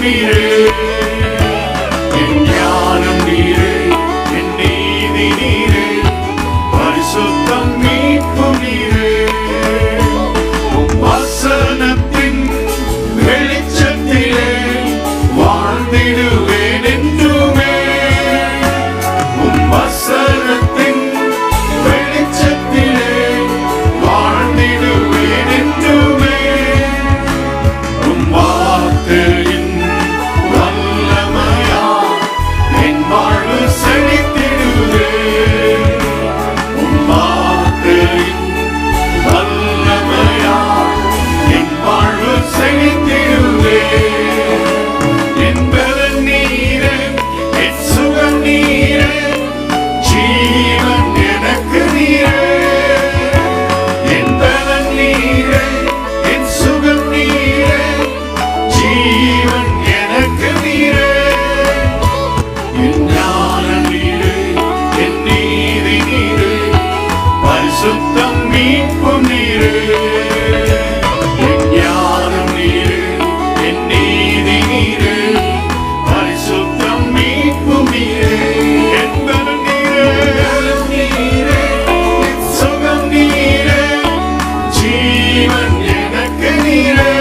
நீரே, என் ஞானம் நீரே, என் நீதி நீரே, பரிசுத்தம் மீட்பும் நீரே. உம் வசனத்தின் வெளிச்சத்திலே வாழ்ந்திடுவேன் என்றுமே. உம் வசனத்தின் வெளிச்சத்திலே வாழ்ந்திடுவேன் என்றுமே. உம் வார்த்தையின் வல்லமையால் என் வாழ்வு செழித்திடுவே. உம் வார்த்தையின் வல்லமையால் என் வாழ்வு செழித்திடுவே. என் பலன் நீரே, என் சுகம் நீரே, ஜீவன் எனக்கு நீரே. என் பலன் நீரே, என் சுகம் நீரே, ஜீவன் எனக்கு நீரே. என் ஞானம் நீரே, என் நீதி நீரே, பரிசுத்தம் மீட்பும் நீரே. என் ஞானம் நீரே, என் நீதி நீரே, பரிசுத்தம் மீட்பும் நீரே. என் பலன் நீரே, என் சுகம் நீரே, ஜீவன் எனக்கு நீரே.